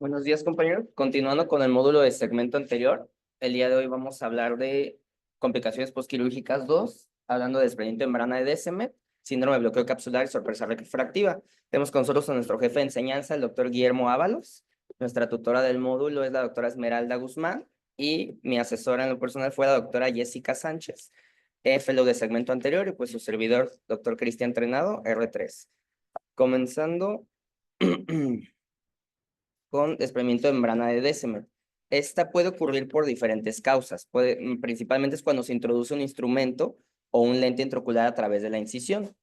Buenos días, compañeros. Continuando con el módulo de segmento anterior, el día de hoy vamos a hablar de complicaciones postquirúrgicas 2, hablando de desprendimiento de membrana de Descemet, síndrome de bloqueo capsular y sorpresa refractiva. Tenemos con nosotros a nuestro jefe de enseñanza, el doctor Guillermo Ábalos. Nuestra tutora del módulo es la doctora Esmeralda Guzmán y mi asesora en lo personal fue la doctora Jessica Sánchez, fellow de segmento anterior, y pues su servidor, doctor Cristian Trenado, R3. Comenzando con desprendimiento de membrana de Descemet. Esta puede ocurrir por diferentes causas. Principalmente es cuando se introduce un instrumento o un lente intraocular a través de la incisión.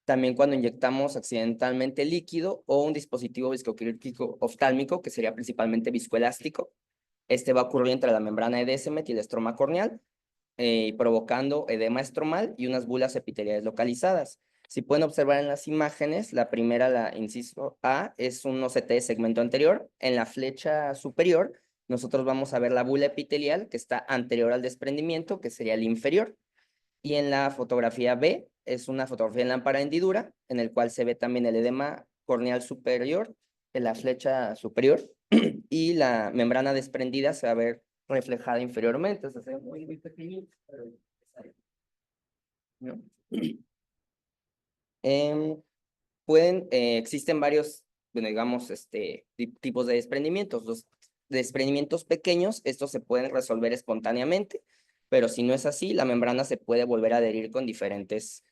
También cuando inyectamos accidentalmente líquido o un dispositivo viscoquirúrgico oftálmico, que sería principalmente viscoelástico. Este va a ocurrir entre la membrana de Descemet y el estroma corneal, provocando edema estromal y unas bulas epiteliales localizadas. Si pueden observar en las imágenes, la primera, la inciso A, es un OCT de segmento anterior. En la flecha superior, nosotros vamos a ver la bula epitelial que está anterior al desprendimiento, que sería el inferior. Y en la fotografía B, es una fotografía en lámpara hendidura, en el cual se ve también el edema corneal superior, en la flecha superior, y la membrana desprendida se va a ver reflejada inferiormente, o sea, se ve muy, muy pequeñito, pero ¿no? Em, existen varios, bueno, digamos, tipos de desprendimientos. Los desprendimientos pequeños, estos se pueden resolver espontáneamente, pero si no es así, la membrana se puede volver a adherir con diferentes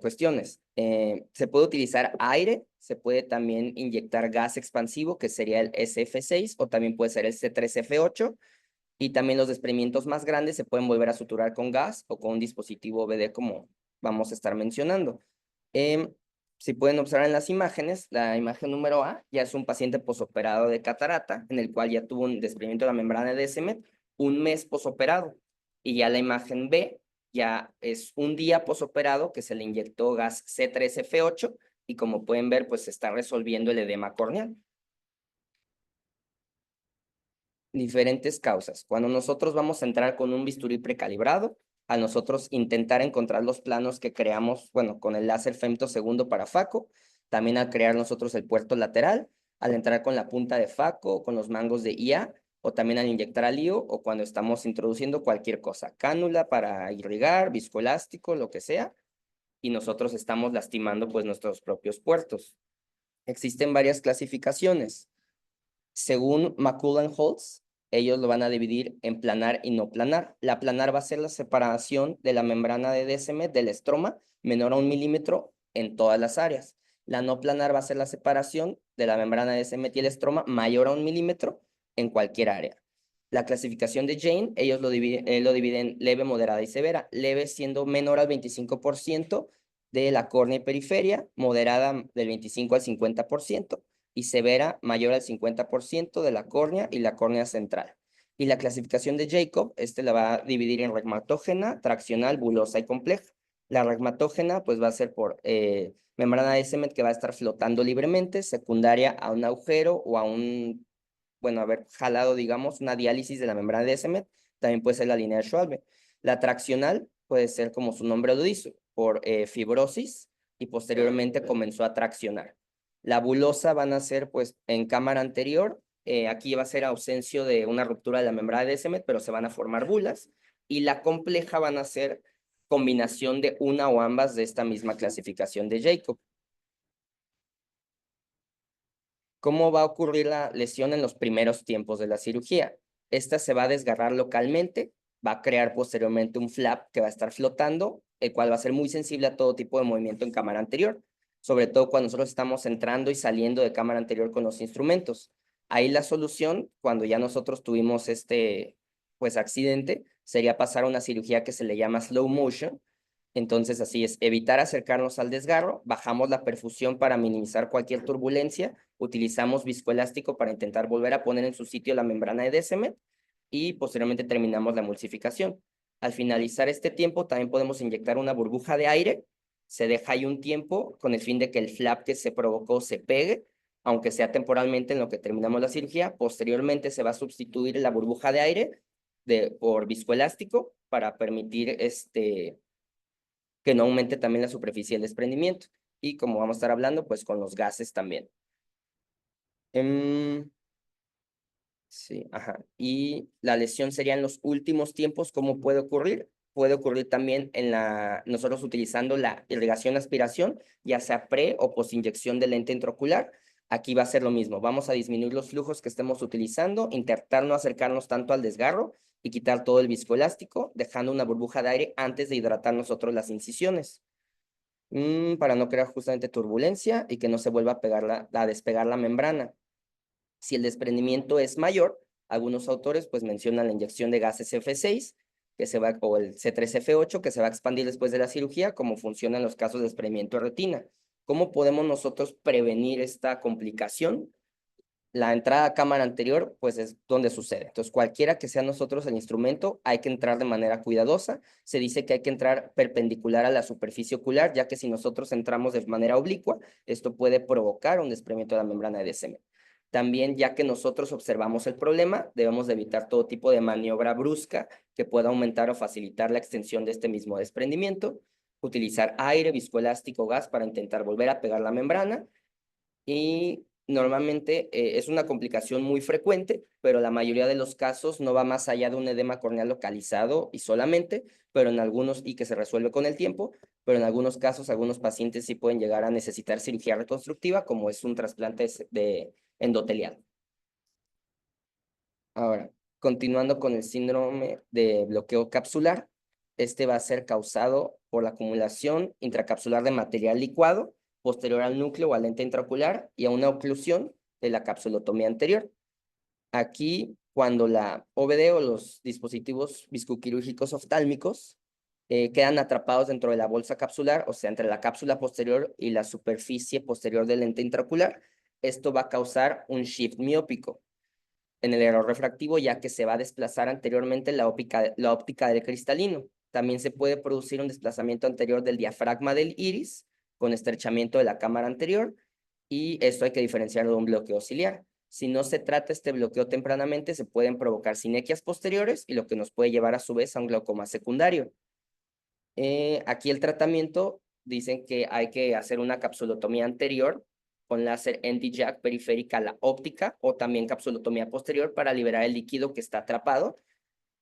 cuestiones. Se puede utilizar aire, se puede también inyectar gas expansivo, que sería el SF6, o también puede ser el C3F8, y también los desprendimientos más grandes se pueden volver a suturar con gas o con un dispositivo BD, como vamos a estar mencionando. Em, si pueden observar en las imágenes, la imagen número A ya es un paciente posoperado de catarata, en el cual ya tuvo un desprendimiento de la membrana de Descemet un mes posoperado. Y ya la imagen B ya es un día posoperado que se le inyectó gas C3F8 y como pueden ver, pues se está resolviendo el edema corneal. Diferentes causas. Cuando nosotros vamos a entrar con un bisturí precalibrado, a nosotros intentar encontrar los planos que creamos, bueno, con el láser femtosegundo para FACO, también al crear nosotros el puerto lateral, al entrar con la punta de FACO, con los mangos de IA, o también al inyectar al lío, o cuando estamos introduciendo cualquier cosa, cánula para irrigar, viscoelástico, lo que sea, y nosotros estamos lastimando pues nuestros propios puertos. Existen varias clasificaciones. Según McCullough-Holtz, ellos lo van a dividir en planar y no planar. La planar va a ser la separación de la membrana de Descemet del estroma menor a 1 milímetro en todas las áreas. La no planar va a ser la separación de la membrana de Descemet y el estroma mayor a 1 milímetro en cualquier área. La clasificación de Jane, ellos lo dividen leve, moderada y severa. Leve siendo menor al 25% de la córnea y periferia, moderada del 25 al 50%, y severa mayor al 50% de la córnea y la córnea central. Y la clasificación de Jacob, la va a dividir en regmatógena, traccional, bulosa y compleja. La regmatógena, pues va a ser por membrana de Descemet que va a estar flotando libremente, secundaria a un agujero o a un, bueno, haber jalado, digamos, una diálisis de la membrana de Descemet. También puede ser la línea de Schwalbe. La traccional puede ser, como su nombre lo dice, por fibrosis y posteriormente comenzó a traccionar. La bulosa van a ser, pues, en cámara anterior. Aquí va a ser ausencia de una ruptura de la membrana de Descemet, pero se van a formar bulas. Y la compleja van a ser combinación de una o ambas de esta misma clasificación de Jacob. ¿Cómo va a ocurrir la lesión en los primeros tiempos de la cirugía? Esta se va a desgarrar localmente, va a crear posteriormente un flap que va a estar flotando, el cual va a ser muy sensible a todo tipo de movimiento en cámara anterior, sobre todo cuando nosotros estamos entrando y saliendo de cámara anterior con los instrumentos. Ahí la solución, cuando ya nosotros tuvimos pues, accidente, sería pasar a una cirugía que se le llama slow motion. Entonces, así es, evitar acercarnos al desgarro, bajamos la perfusión para minimizar cualquier turbulencia, utilizamos viscoelástico para intentar volver a poner en su sitio la membrana de Descemet y posteriormente terminamos la emulsificación. Al finalizar este tiempo, también podemos inyectar una burbuja de aire, se deja ahí un tiempo con el fin de que el flap que se provocó se pegue, aunque sea temporalmente en lo que terminamos la cirugía. Posteriormente se va a sustituir la burbuja de aire por viscoelástico para permitir que no aumente también la superficie del desprendimiento. Y como vamos a estar hablando, pues con los gases también. Sí, ajá. Y la lesión sería en los últimos tiempos. ¿Cómo puede ocurrir? Puede ocurrir también nosotros utilizando la irrigación-aspiración, ya sea pre o postinyección de lente intraocular. Aquí va a ser lo mismo. Vamos a disminuir los flujos que estemos utilizando, intentar no acercarnos tanto al desgarro y quitar todo el viscoelástico, dejando una burbuja de aire antes de hidratar nosotros las incisiones, para no crear justamente turbulencia y que no se vuelva a a despegar la membrana. Si el desprendimiento es mayor, algunos autores pues mencionan la inyección de gases F6 o el C3F8 que se va a expandir después de la cirugía, como funciona en los casos de desprendimiento de retina. ¿Cómo podemos nosotros prevenir esta complicación? La entrada a cámara anterior, pues es donde sucede. Entonces, cualquiera que sea nosotros el instrumento, hay que entrar de manera cuidadosa. Se dice que hay que entrar perpendicular a la superficie ocular, ya que si nosotros entramos de manera oblicua, esto puede provocar un desprendimiento de la membrana de DSM. También, ya que nosotros observamos el problema, debemos de evitar todo tipo de maniobra brusca que pueda aumentar o facilitar la extensión de este mismo desprendimiento. Utilizar aire, viscoelástico, gas para intentar volver a pegar la membrana. Y normalmente es una complicación muy frecuente, pero la mayoría de los casos no va más allá de un edema corneal localizado y solamente, pero en algunos, y que se resuelve con el tiempo, pero en algunos casos, algunos pacientes sí pueden llegar a necesitar cirugía reconstructiva, como es un trasplante de endotelial. Ahora, continuando con el síndrome de bloqueo capsular, este va a ser causado por la acumulación intracapsular de material licuado posterior al núcleo o al lente intraocular y a una oclusión de la capsulotomía anterior. Aquí, cuando la OVD o los dispositivos viscoquirúrgicos oftálmicos quedan atrapados dentro de la bolsa capsular, o sea, entre la cápsula posterior y la superficie posterior del lente intraocular, esto va a causar un shift miópico en el error refractivo, ya que se va a desplazar anteriormente la óptica del cristalino. También se puede producir un desplazamiento anterior del diafragma del iris con estrechamiento de la cámara anterior, y esto hay que diferenciarlo de un bloqueo ciliar. Si no se trata este bloqueo tempranamente, se pueden provocar sinequias posteriores y lo que nos puede llevar a su vez a un glaucoma secundario. Aquí el tratamiento, dicen que hay que hacer una capsulotomía anterior con láser Nd:YAG periférica a la óptica o también capsulotomía posterior para liberar el líquido que está atrapado,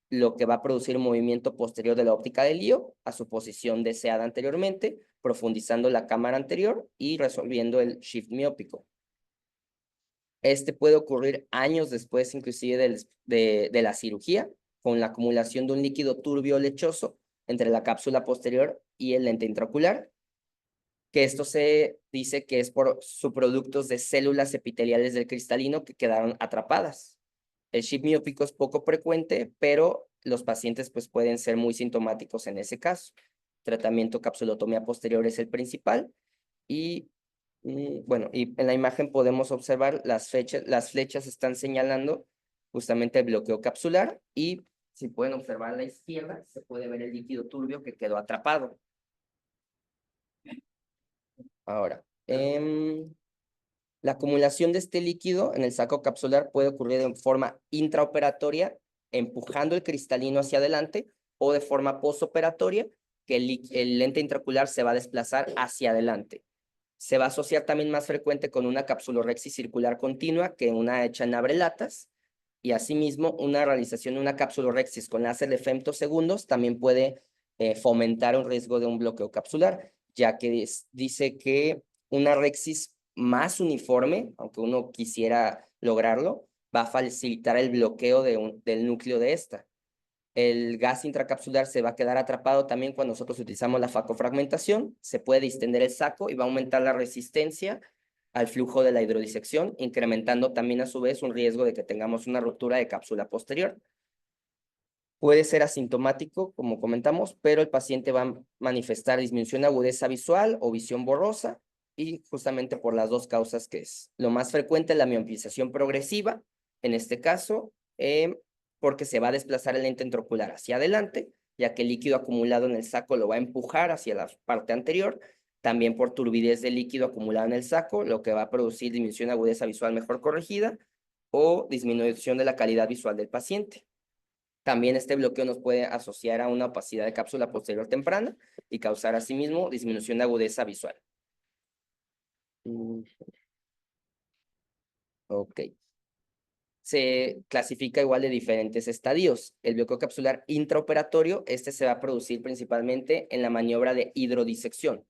lo que va a producir un movimiento posterior de la óptica del IO a su posición deseada anteriormente, profundizando la cámara anterior y resolviendo el shift miópico. Este puede ocurrir años después, inclusive de la cirugía, con la acumulación de un líquido turbio lechoso entre la cápsula posterior y el lente intraocular, que esto se dice que es por subproductos de células epiteliales del cristalino que quedaron atrapadas. El shift miópico es poco frecuente, pero los pacientes pues pueden ser muy sintomáticos en ese caso. Tratamiento capsulotomía posterior es el principal y bueno, y en la imagen podemos observar las flechas están señalando justamente el bloqueo capsular y si pueden observar a la izquierda se puede ver el líquido turbio que quedó atrapado. Ahora, la acumulación de este líquido en el saco capsular puede ocurrir de forma intraoperatoria, empujando el cristalino hacia adelante, o de forma postoperatoria, que el lente intraocular se va a desplazar hacia adelante. Se va a asociar también más frecuente con una capsulorexis circular continua que una hecha en abrelatas, y asimismo una realización de una capsulorexis con láser de femtosegundos también puede fomentar un riesgo de un bloqueo capsular, ya que dice que una rexis más uniforme, aunque uno quisiera lograrlo, va a facilitar el bloqueo del núcleo de esta. El gas intracapsular se va a quedar atrapado también cuando nosotros utilizamos la facofragmentación. Se puede distender el saco y va a aumentar la resistencia al flujo de la hidrodisección, incrementando también a su vez un riesgo de que tengamos una ruptura de cápsula posterior. Puede ser asintomático, como comentamos, pero el paciente va a manifestar disminución de agudeza visual o visión borrosa, y justamente por las dos causas que es. Lo más frecuente es la miopización progresiva, en este caso, porque se va a desplazar el lente intraocular hacia adelante, ya que el líquido acumulado en el saco lo va a empujar hacia la parte anterior, también por turbidez de líquido acumulado en el saco, lo que va a producir disminución de agudeza visual mejor corregida o disminución de la calidad visual del paciente. También este bloqueo nos puede asociar a una opacidad de cápsula posterior temprana y causar asimismo disminución de agudeza visual. Ok. se clasifica igual de diferentes estadios. El bloqueo capsular intraoperatorio, este se va a producir principalmente en la maniobra de hidrodisección,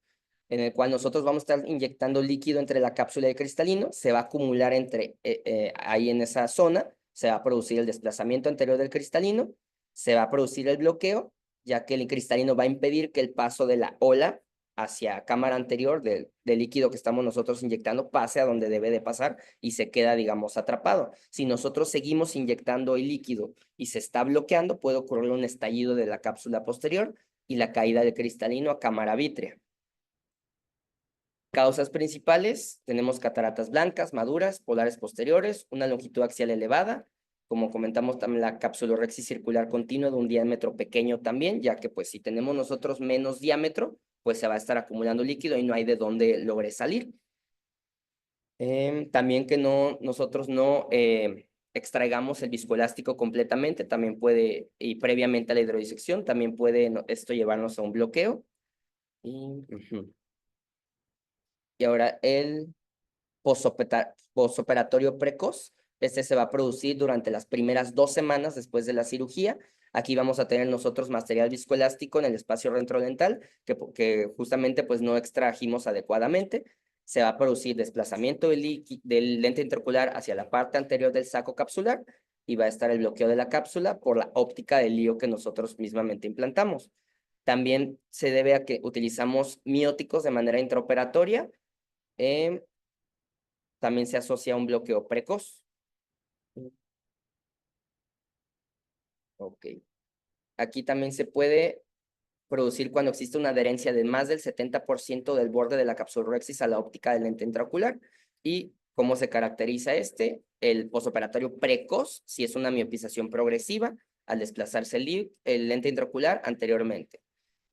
en el cual nosotros vamos a estar inyectando líquido entre la cápsula y el cristalino, se va a acumular ahí en esa zona, se va a producir el desplazamiento anterior del cristalino, se va a producir el bloqueo, ya que el cristalino va a impedir que el paso de la ola hacia cámara anterior del líquido que estamos nosotros inyectando pase a donde debe de pasar y se queda, digamos, atrapado. Si nosotros seguimos inyectando el líquido y se está bloqueando, puede ocurrir un estallido de la cápsula posterior y la caída del cristalino a cámara vítrea. Causas principales, tenemos cataratas blancas, maduras, polares posteriores, una longitud axial elevada, como comentamos también la capsulorrexis circular continua de un diámetro pequeño también, ya que pues si tenemos nosotros menos diámetro, pues se va a estar acumulando líquido y no hay de dónde logre salir. También que nosotros no extraigamos el viscoelástico completamente, también puede, y previamente a la hidrodisección, también puede esto llevarnos a un bloqueo. Y ahora el posoperatorio precoz. Este se va a producir durante las primeras 2 semanas después de la cirugía. Aquí vamos a tener nosotros material viscoelástico en el espacio retrodental que justamente pues no extrajimos adecuadamente. Se va a producir desplazamiento del lente intraocular hacia la parte anterior del saco capsular y va a estar el bloqueo de la cápsula por la óptica del lío que nosotros mismamente implantamos. También se debe a que utilizamos mióticos de manera intraoperatoria. También se asocia a un bloqueo precoz. Ok. Aquí también se puede producir cuando existe una adherencia de más del 70% del borde de la capsulorhexis a la óptica del lente intraocular. ¿Y cómo se caracteriza este? El posoperatorio precoz, si es una miopización progresiva, al desplazarse el lente intraocular anteriormente.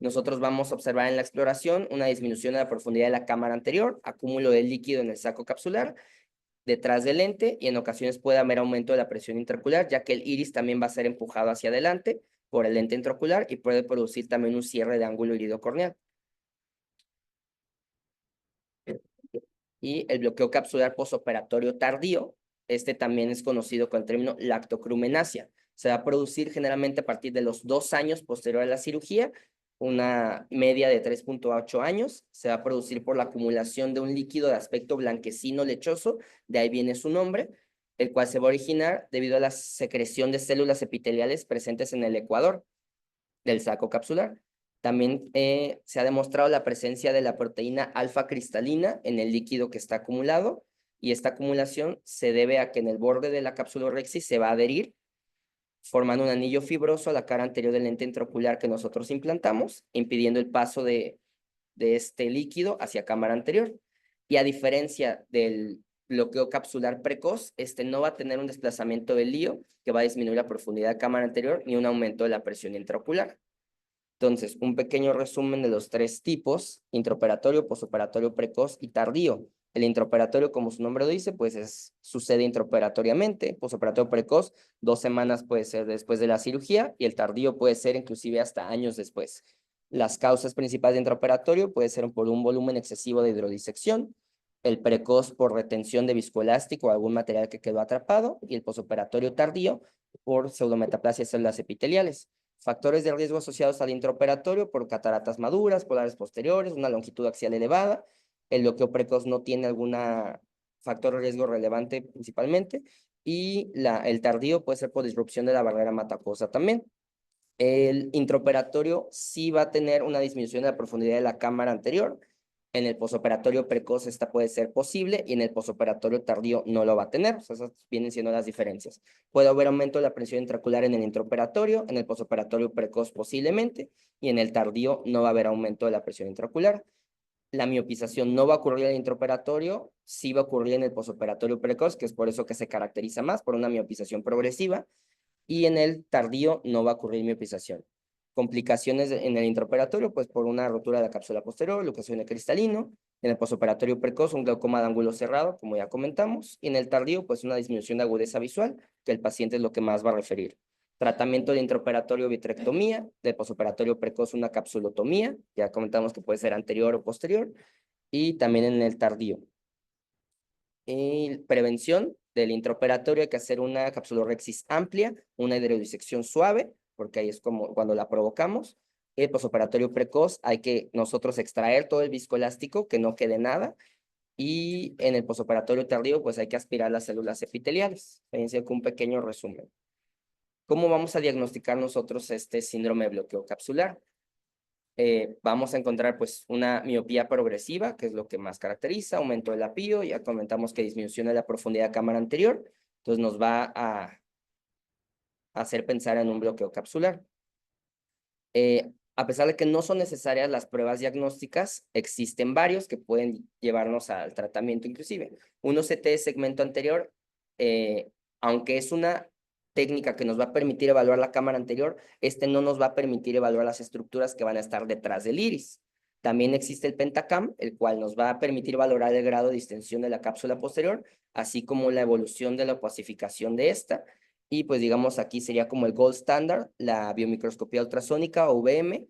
Nosotros vamos a observar en la exploración una disminución de la profundidad de la cámara anterior, acúmulo de líquido en el saco capsular detrás del lente y en ocasiones puede haber aumento de la presión intraocular, ya que el iris también va a ser empujado hacia adelante por el lente intraocular y puede producir también un cierre de ángulo iridocorneal. Y el bloqueo capsular posoperatorio tardío, este también es conocido con el término lactocrumenasia. Se va a producir generalmente a partir de los 2 años posterior a la cirugía, una media de 3.8 años. Se va a producir por la acumulación de un líquido de aspecto blanquecino lechoso, de ahí viene su nombre, el cual se va a originar debido a la secreción de células epiteliales presentes en el ecuador del saco capsular. También se ha demostrado la presencia de la proteína alfa cristalina en el líquido que está acumulado y esta acumulación se debe a que en el borde de la capsulorhexis se va a adherir formando un anillo fibroso a la cara anterior del lente intraocular que nosotros implantamos, impidiendo el paso de este líquido hacia cámara anterior. Y a diferencia del bloqueo capsular precoz, este no va a tener un desplazamiento del lío que va a disminuir la profundidad de cámara anterior ni un aumento de la presión intraocular. Entonces, un pequeño resumen de los 3 tipos: intraoperatorio, posoperatorio precoz y tardío. El intraoperatorio, como su nombre lo dice, pues sucede intraoperatoriamente. Posoperatorio precoz, 2 semanas puede ser después de la cirugía y el tardío puede ser inclusive hasta años después. Las causas principales de intraoperatorio puede ser por un volumen excesivo de hidrodisección, el precoz por retención de viscoelástico o algún material que quedó atrapado y el posoperatorio tardío por pseudometaplasia de células epiteliales. Factores de riesgo asociados al intraoperatorio por cataratas maduras, polares posteriores, una longitud axial elevada. El bloqueo precoz no tiene algún factor de riesgo relevante principalmente. Y el tardío puede ser por disrupción de la barrera matacosa también. El intraoperatorio sí va a tener una disminución de la profundidad de la cámara anterior. En el posoperatorio precoz esta puede ser posible y en el posoperatorio tardío no lo va a tener. O sea, esas vienen siendo las diferencias. Puede haber aumento de la presión intraocular en el intraoperatorio, en el posoperatorio precoz posiblemente y en el tardío no va a haber aumento de la presión intraocular. La miopización no va a ocurrir en el intraoperatorio, sí va a ocurrir en el posoperatorio precoz, que es por eso que se caracteriza más por una miopización progresiva, y en el tardío no va a ocurrir miopización. Complicaciones en el intraoperatorio, pues por una rotura de la cápsula posterior, luxación de cristalino. En el posoperatorio precoz, un glaucoma de ángulo cerrado, como ya comentamos. Y en el tardío, pues una disminución de agudeza visual, que el paciente es lo que más va a referir. Tratamiento de intraoperatorio vitrectomía, de posoperatorio precoz una capsulotomía, ya comentamos que puede ser anterior o posterior, y también en el tardío. Y prevención del intraoperatorio hay que hacer una capsulorhexis amplia, una hidrodisección suave, porque ahí es como cuando la provocamos. El posoperatorio precoz hay que nosotros extraer todo el viscoelástico, que no quede nada. Y en el posoperatorio tardío, pues hay que aspirar las células epiteliales. Fíjense con un pequeño resumen. ¿Cómo vamos a diagnosticar nosotros este síndrome de bloqueo capsular? Vamos a encontrar pues una miopía progresiva, que es lo que más caracteriza, aumento del apío, ya comentamos que disminución de la profundidad de cámara anterior, entonces nos va a hacer pensar en un bloqueo capsular. A pesar de que no son necesarias las pruebas diagnósticas, existen varios que pueden llevarnos al tratamiento inclusive. Un OCT de segmento anterior, aunque es una técnica que nos va a permitir evaluar la cámara anterior, este no nos va a permitir evaluar las estructuras que van a estar detrás del iris. También existe el Pentacam, el cual nos va a permitir valorar el grado de distensión de la cápsula posterior, así como la evolución de la opacificación de esta. Y pues digamos aquí sería como el gold standard, la biomicroscopía ultrasónica o VM.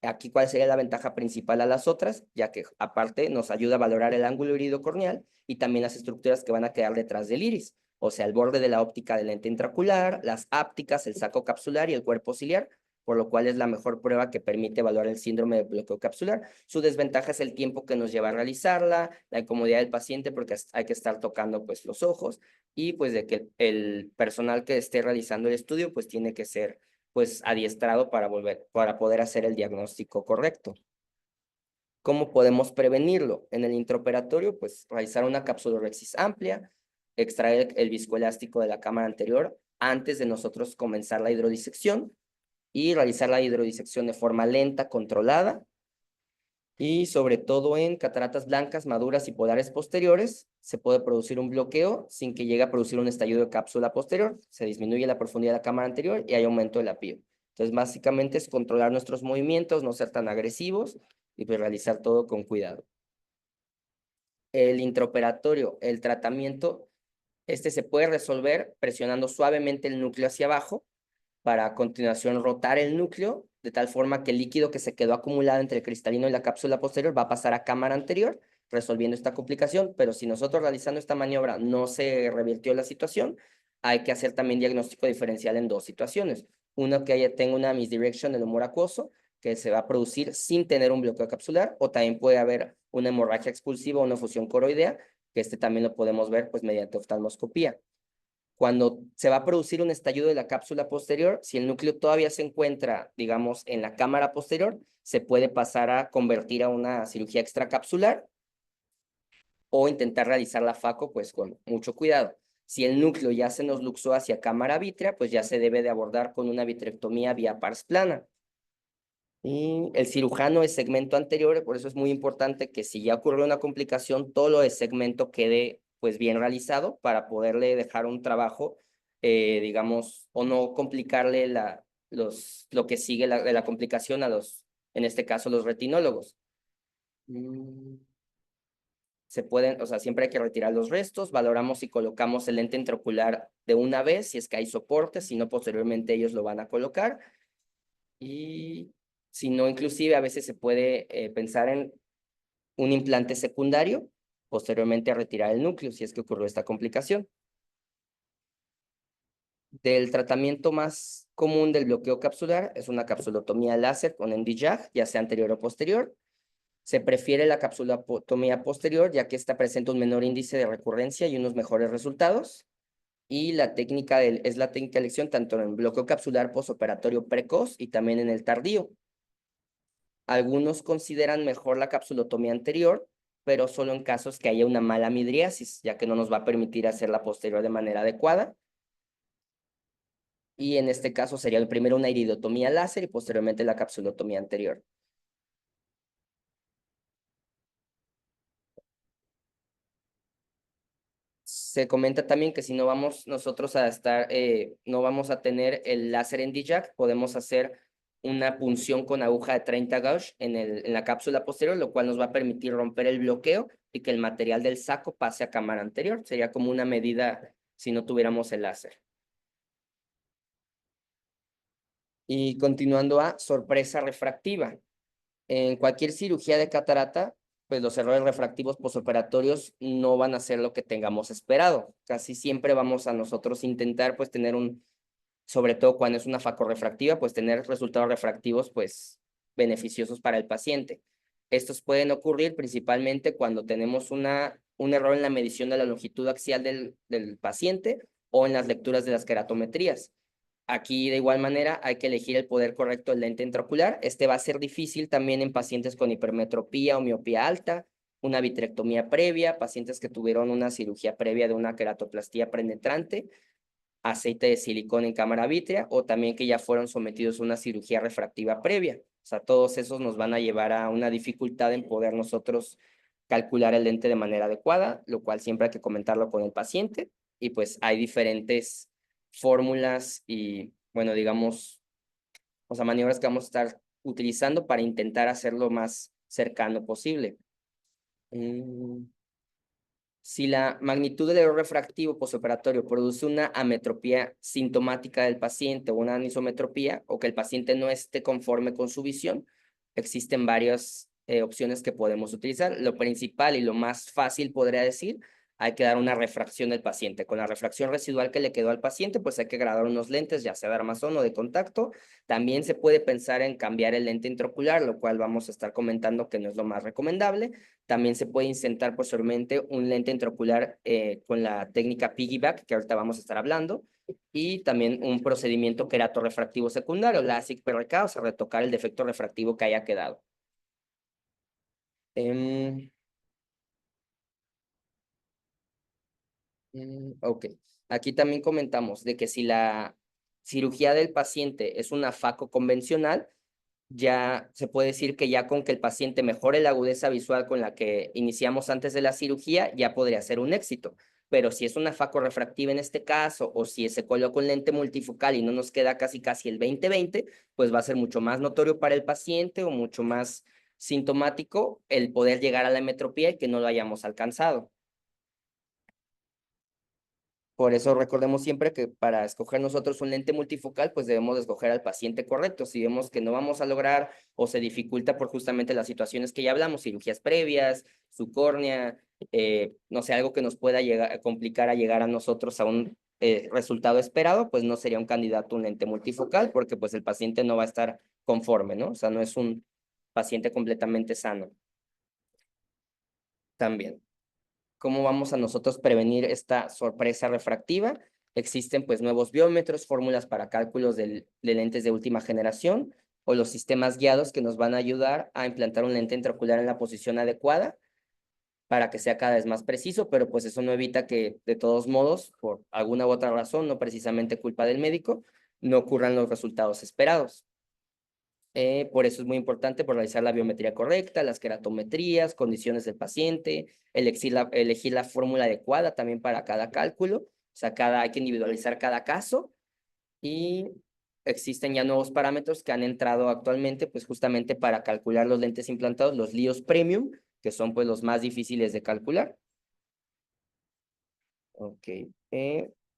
Aquí, ¿cuál sería la ventaja principal a las otras? Ya que aparte nos ayuda a valorar el ángulo iridocorneal y también las estructuras que van a quedar detrás del iris, o sea, el borde de la óptica del lente intraocular, las ápticas, el saco capsular y el cuerpo ciliar, por lo cual es la mejor prueba que permite evaluar el síndrome de bloqueo capsular. Su desventaja es el tiempo que nos lleva a realizarla, la incomodidad del paciente porque hay que estar tocando pues los ojos y pues de que el personal que esté realizando el estudio pues tiene que ser pues adiestrado para poder hacer el diagnóstico correcto. ¿Cómo podemos prevenirlo? En el intraoperatorio, pues realizar una capsulorhexis amplia, extraer el viscoelástico de la cámara anterior antes de nosotros comenzar la hidrodisección y realizar la hidrodisección de forma lenta, controlada, y sobre todo en cataratas blancas, maduras y polares posteriores, se puede producir un bloqueo sin que llegue a producir un estallido de cápsula posterior. Se disminuye la profundidad de la cámara anterior y hay aumento del apío. Entonces, básicamente es controlar nuestros movimientos, no ser tan agresivos y pues realizar todo con cuidado. El intraoperatorio, el tratamiento, este se puede resolver presionando suavemente el núcleo hacia abajo para a continuación rotar el núcleo de tal forma que el líquido que se quedó acumulado entre el cristalino y la cápsula posterior va a pasar a cámara anterior, resolviendo esta complicación, pero si nosotros realizando esta maniobra no se revirtió la situación, hay que hacer también diagnóstico diferencial en dos situaciones. Uno que tenga una misdirection del humor acuoso, que se va a producir sin tener un bloqueo capsular, o también puede haber una hemorragia expulsiva o una fusión coroidea, que este también lo podemos ver pues mediante oftalmoscopía. Cuando se va a producir un estallido de la cápsula posterior, si el núcleo todavía se encuentra, digamos, en la cámara posterior, se puede pasar a convertir a una cirugía extracapsular o intentar realizar la FACO, pues con mucho cuidado. Si el núcleo ya se nos luxó hacia cámara vítrea, pues ya se debe de abordar con una vitrectomía vía pars plana. Y el cirujano de segmento anterior, por eso es muy importante que si ya ocurrió una complicación, todo lo de segmento quede pues bien realizado para poderle dejar un trabajo, digamos, o no complicarle lo que sigue de la complicación a en este caso, los retinólogos. Se pueden, o sea, siempre hay que retirar los restos, valoramos si colocamos el lente intraocular de una vez, si es que hay soporte, si no, posteriormente ellos lo van a colocar. Y si no, inclusive a veces se puede pensar en un implante secundario, posteriormente a retirar el núcleo, si es que ocurrió esta complicación. Del tratamiento más común del bloqueo capsular es una capsulotomía láser con NdJAG, ya sea anterior o posterior. Se prefiere la capsulotomía posterior, ya que esta presenta un menor índice de recurrencia y unos mejores resultados. Y la técnica es la técnica de elección tanto en el bloqueo capsular posoperatorio precoz y también en el tardío. Algunos consideran mejor la capsulotomía anterior, pero solo en casos que haya una mala midriasis, ya que no nos va a permitir hacer la posterior de manera adecuada. Y en este caso sería el primero una iridotomía láser y posteriormente la capsulotomía anterior. Se comenta también que si no vamos nosotros a estar, no vamos a tener el láser en DJAC, podemos hacer una punción con aguja de 30 gauge en la cápsula posterior, lo cual nos va a permitir romper el bloqueo y que el material del saco pase a cámara anterior. Sería como una medida si no tuviéramos el láser. Y continuando a sorpresa refractiva. En cualquier cirugía de catarata, pues los errores refractivos posoperatorios no van a ser lo que tengamos esperado. Casi siempre vamos a nosotros intentar pues tener sobre todo cuando es una facorrefractiva, pues tener resultados refractivos pues beneficiosos para el paciente. Estos pueden ocurrir principalmente cuando tenemos un error en la medición de la longitud axial del paciente o en las lecturas de las queratometrías. Aquí, de igual manera, hay que elegir el poder correcto del lente intraocular. Este va a ser difícil también en pacientes con hipermetropía o miopía alta, una vitrectomía previa, pacientes que tuvieron una cirugía previa de una queratoplastía penetrante, aceite de silicona en cámara vítrea, o también que ya fueron sometidos a una cirugía refractiva previa. O sea, todos esos nos van a llevar a una dificultad en poder nosotros calcular el lente de manera adecuada, lo cual siempre hay que comentarlo con el paciente. Y pues hay diferentes fórmulas y, bueno, digamos, o sea, maniobras que vamos a estar utilizando para intentar hacerlo más cercano posible. Si la magnitud del error refractivo postoperatorio produce una ametropía sintomática del paciente o una anisometropía, o que el paciente no esté conforme con su visión, existen varias opciones que podemos utilizar. Lo principal y lo más fácil, podría decir, hay que dar una refracción del paciente. Con la refracción residual que le quedó al paciente, pues hay que graduar unos lentes, ya sea de armazón o de contacto. También se puede pensar en cambiar el lente intraocular, lo cual vamos a estar comentando que no es lo más recomendable. También se puede insertar posteriormente un lente intraocular con la técnica piggyback, que ahorita vamos a estar hablando, y también un procedimiento queratorrefractivo secundario, LASIK-PRK, o sea, retocar el defecto refractivo que haya quedado. Ok, aquí también comentamos de que si la cirugía del paciente es una faco convencional, ya se puede decir que ya con que el paciente mejore la agudeza visual con la que iniciamos antes de la cirugía, ya podría ser un éxito. Pero si es una facorrefractiva en este caso, o si se coloca un lente multifocal y no nos queda casi el 20/20, pues va a ser mucho más notorio para el paciente o mucho más sintomático el poder llegar a la metropía y que no lo hayamos alcanzado. Por eso recordemos siempre que para escoger nosotros un lente multifocal, pues debemos escoger al paciente correcto. Si vemos que no vamos a lograr o se dificulta por justamente las situaciones que ya hablamos, cirugías previas, su córnea, no sé, algo que nos pueda complicar a llegar a nosotros a un resultado esperado, pues no sería un candidato un lente multifocal porque pues el paciente no va a estar conforme, ¿no? O sea, no es un paciente completamente sano. También. ¿Cómo vamos a nosotros prevenir esta sorpresa refractiva? Existen pues nuevos biómetros, fórmulas para cálculos de lentes de última generación o los sistemas guiados que nos van a ayudar a implantar un lente intraocular en la posición adecuada para que sea cada vez más preciso, pero pues eso no evita que de todos modos, por alguna u otra razón, no precisamente culpa del médico, no ocurran los resultados esperados. Por eso es muy importante por realizar la biometría correcta, las queratometrías, condiciones del paciente, elegir la fórmula adecuada también para cada cálculo. O sea, hay que individualizar cada caso y existen ya nuevos parámetros que han entrado actualmente, pues justamente para calcular los lentes implantados, los LIOS Premium, que son pues los más difíciles de calcular. Ok.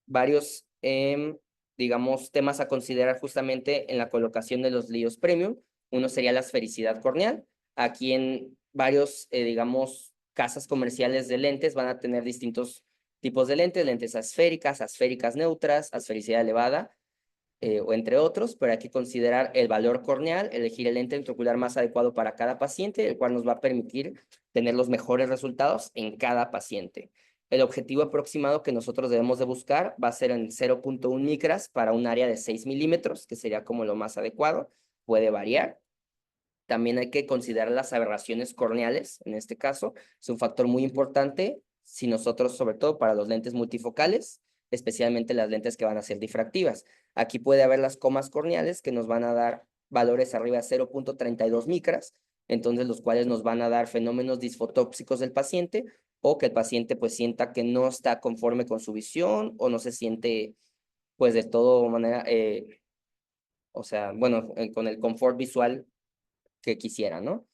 Varios, digamos, temas a considerar justamente en la colocación de los LIOS Premium. Uno sería la esfericidad corneal. Aquí en varios, digamos, casas comerciales de lentes van a tener distintos tipos de lentes, lentes asféricas neutras, asfericidad elevada, o entre otros, pero hay que considerar el valor corneal, elegir el lente intraocular más adecuado para cada paciente, el cual nos va a permitir tener los mejores resultados en cada paciente. El objetivo aproximado que nosotros debemos de buscar va a ser en 0.1 micras para un área de 6 milímetros, que sería como lo más adecuado, puede variar. También hay que considerar las aberraciones corneales, en este caso, es un factor muy importante si nosotros, sobre todo para los lentes multifocales, especialmente las lentes que van a ser difractivas. Aquí puede haber las comas corneales que nos van a dar valores arriba de 0.32 micras, entonces los cuales nos van a dar fenómenos disfotóxicos del paciente o que el paciente pues sienta que no está conforme con su visión o no se siente pues de todo manera, o sea, bueno, con el confort visual que quisiera, ¿no?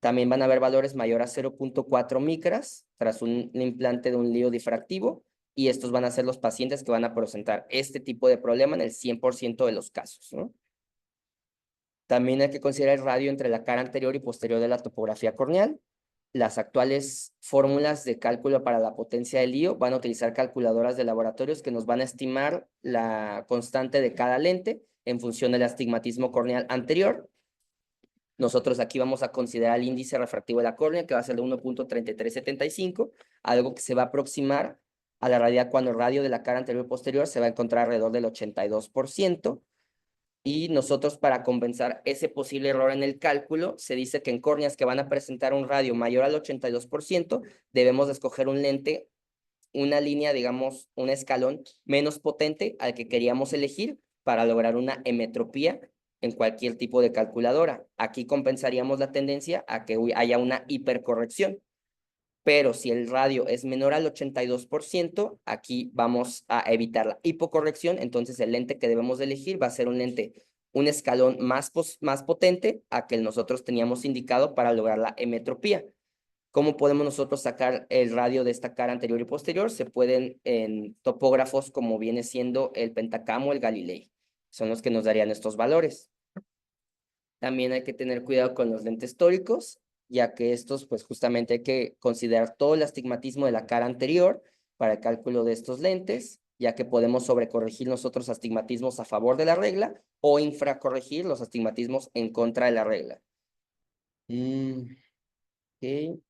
También van a haber valores mayor a 0.4 micras tras un implante de un lío difractivo y estos van a ser los pacientes que van a presentar este tipo de problema en el 100% de los casos, ¿no? También hay que considerar el radio entre la cara anterior y posterior de la topografía corneal. las actuales fórmulas de cálculo para la potencia del IO van a utilizar calculadoras de laboratorios que nos van a estimar la constante de cada lente en función del astigmatismo corneal anterior. Nosotros aquí vamos a considerar el índice refractivo de la córnea, que va a ser de 1.3375, algo que se va a aproximar a la realidad cuando el radio de la cara anterior y posterior se va a encontrar alrededor del 82%. Y nosotros, para compensar ese posible error en el cálculo, se dice que en córneas que van a presentar un radio mayor al 82%, debemos de escoger un lente, una línea, digamos, un escalón menos potente al que queríamos elegir para lograr una emetropía en cualquier tipo de calculadora. Aquí compensaríamos la tendencia a que haya una hipercorrección. Pero si el radio es menor al 82%, aquí vamos a evitar la hipocorrección. Entonces el lente que debemos de elegir va a ser un lente, un escalón más potente a que nosotros teníamos indicado para lograr la emetropía. ¿Cómo podemos nosotros sacar el radio de esta cara anterior y posterior? Se pueden en topógrafos como viene siendo el Pentacam o el Galilei. Son los que nos darían estos valores. También hay que tener cuidado con los lentes tóricos, ya que estos, pues justamente hay que considerar todo el astigmatismo de la cara anterior para el cálculo de estos lentes, ya que podemos sobrecorregir nosotros astigmatismos a favor de la regla o infracorregir los astigmatismos en contra de la regla. Ok.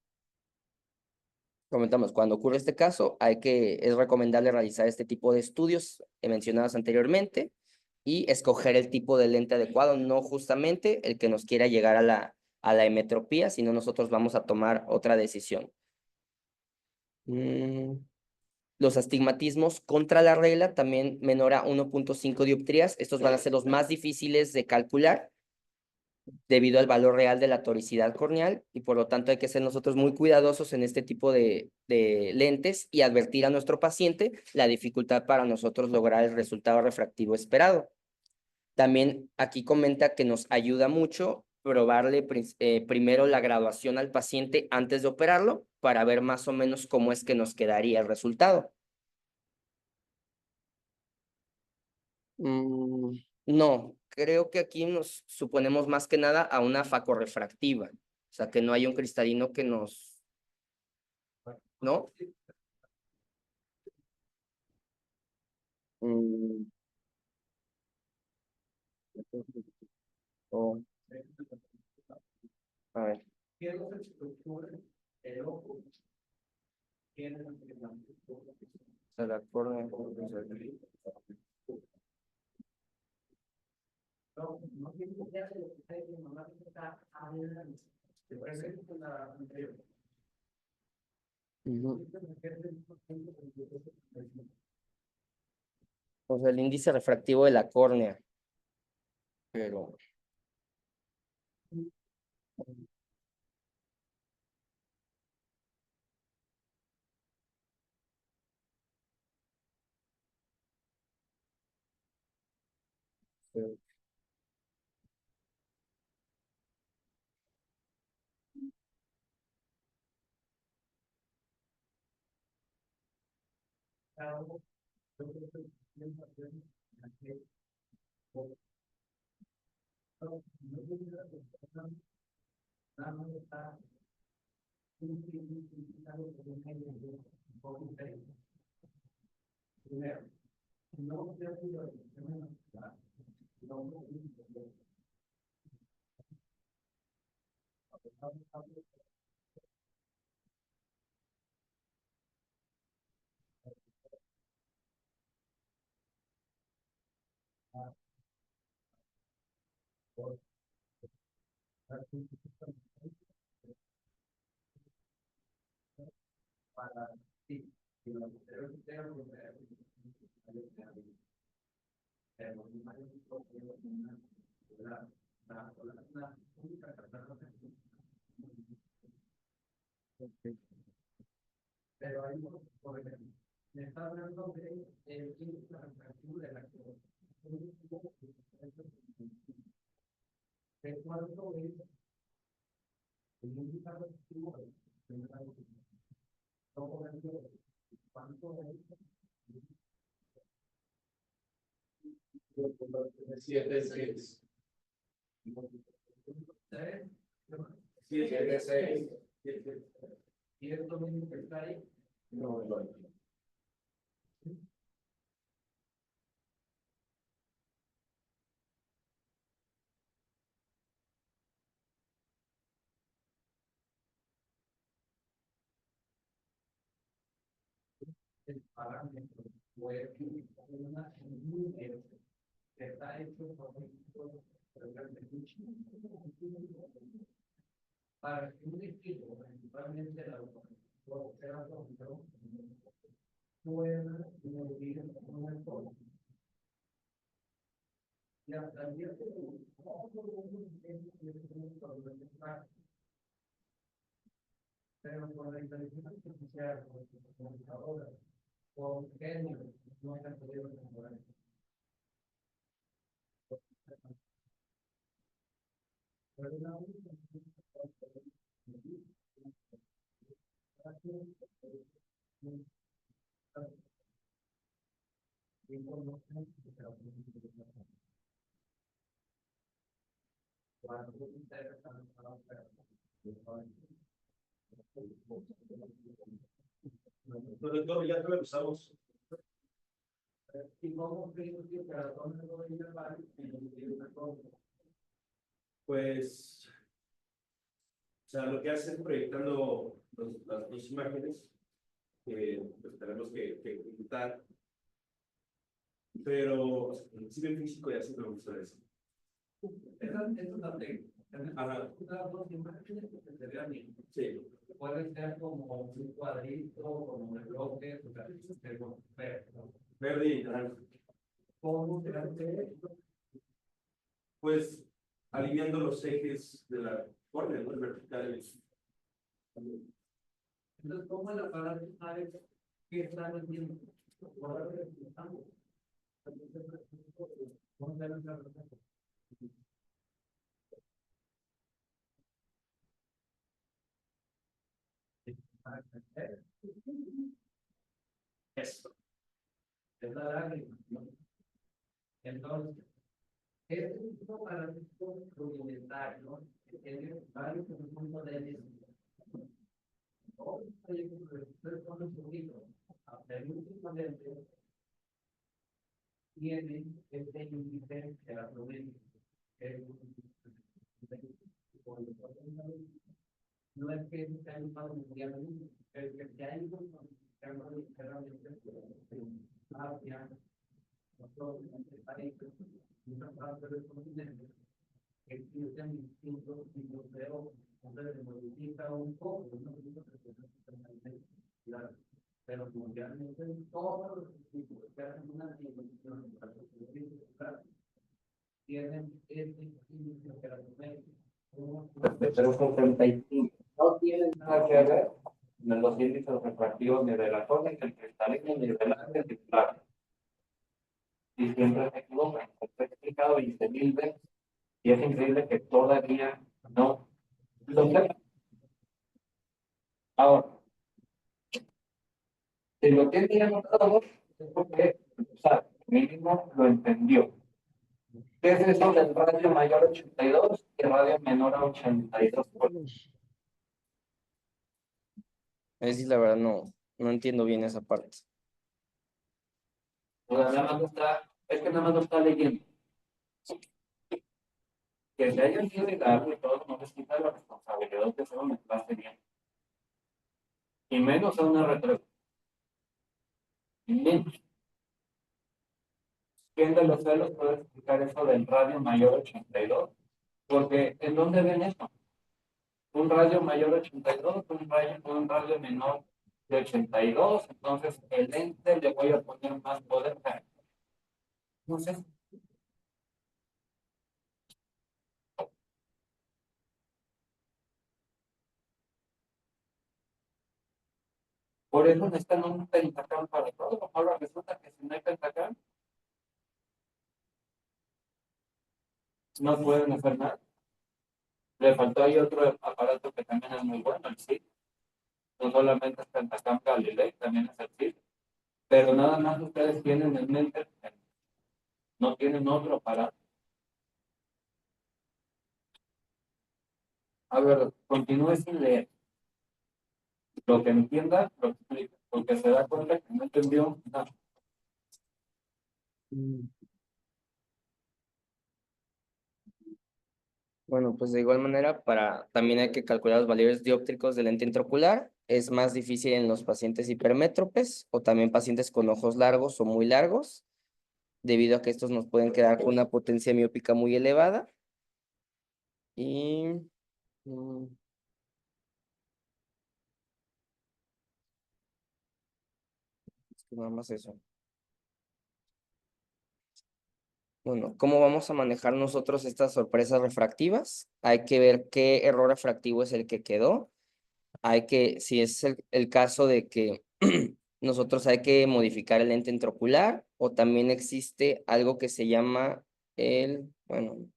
Comentamos, cuando ocurre este caso, es recomendable realizar este tipo de estudios mencionados anteriormente y escoger el tipo de lente adecuado, no justamente el que nos quiera llegar a la emetropía, sino nosotros vamos a tomar otra decisión. Los astigmatismos contra la regla también menor a 1.5 dioptrías. Estos van a ser los más difíciles de calcular debido al valor real de la toricidad corneal y por lo tanto hay que ser nosotros muy cuidadosos en este tipo de lentes y advertir a nuestro paciente la dificultad para nosotros lograr el resultado refractivo esperado. También aquí comenta que nos ayuda mucho probarle primero la graduación al paciente antes de operarlo para ver más o menos cómo es que nos quedaría el resultado. No, creo que aquí nos suponemos más que nada a una facorrefractiva, o sea, que no hay un cristalino que nos, ¿no? Mm, oh, a ver. O sea, la córnea, ujú. O sea, el índice refractivo de la córnea, pero eh, Y esto mismo que está ahí, no lo hay. El parámetro puede una que está hecho por para que un equipo, principalmente la pueda medir un entorno. Y hasta el día de hoy, pero con la inteligencia artificial, con la computadora, con genio, no se han podido mejorar. Doctor, ya te lo usamos. Pues, o sea, lo que hace es proyectando las dos imágenes que pues, tenemos que ejecutar, pero o sea, sí en físico ya sí me gusta eso. Esa es la técnica. Ajá. Las dos imágenes que se vean bien. Sí. Puede ser como un cuadrito, como un bloque, o sea, verde y naranja. ¿Cómo se hace esto? Pues alineando los ejes de la orden, ¿no? Verticales. Entonces, ¿cómo el aparato sabe qué está haciendo? ¿Cómo se hace? Eso. Es la lágrima, ¿no? Entonces, es un parámetro rudimentario, ¿no? Que tiene varios puntos de vista. Tiene este índice de la provincia. No es que se haya usado mundialmente, pero que se haya usado hacia nosotros, este país, muchas partes del continente, existen distintos tipos de ojos. Entonces se modifica un poco, pero mundialmente todos los tipos que hacen una división tienen este índice de características. Pero 75 no tienen nada que ver con los índices refractivos ni de la zona, ni del cristalino, ni de la titular. Y siempre se equivocan. Lo he explicado 20,000 veces. Y es increíble que todavía no lo sepan. Ahora, si lo tiene ya anotado, es porque, o sea, mínimo lo entendió. ¿Qué es eso del radio mayor 82 y radio menor a 82? Es decir, la verdad no entiendo bien esa parte. O sea, nada más lo está, es que nada más lo está leyendo. Que se hayan sido y darlo y todo, no les quita la responsabilidad de hacer una clase bien. Y menos a una retrasa. Menos. ¿Quién de los celos puede explicar eso del radio mayor 82? Porque ¿en dónde ven eso? Un radio mayor 82, un radio menor de 82, entonces el lente le voy a poner más poder. No sé. Por eso necesitan un pentacam para todo. Ahora resulta que si no hay pentacam, no pueden hacer nada. Le faltó ahí otro aparato que también es muy bueno, el SIG. No solamente es pentacam Galilei, también es el SIG. Pero nada más ustedes tienen en mente, no tienen otro aparato. A ver, continúe sin leer. lo que entienda, lo explica, porque se da cuenta que no entendió nada. Bueno, pues de igual manera, también hay que calcular los valores dióptricos del lente intraocular. Es más difícil en los pacientes hipermétropes o también pacientes con ojos largos o muy largos, debido a que estos nos pueden quedar con una potencia miópica muy elevada. Y mm, es que nada más eso. Bueno, ¿cómo vamos a manejar nosotros estas sorpresas refractivas? Hay que ver qué error refractivo es el que quedó. Si es el caso de que nosotros hay que modificar el lente intraocular, o también existe algo que se llama bueno,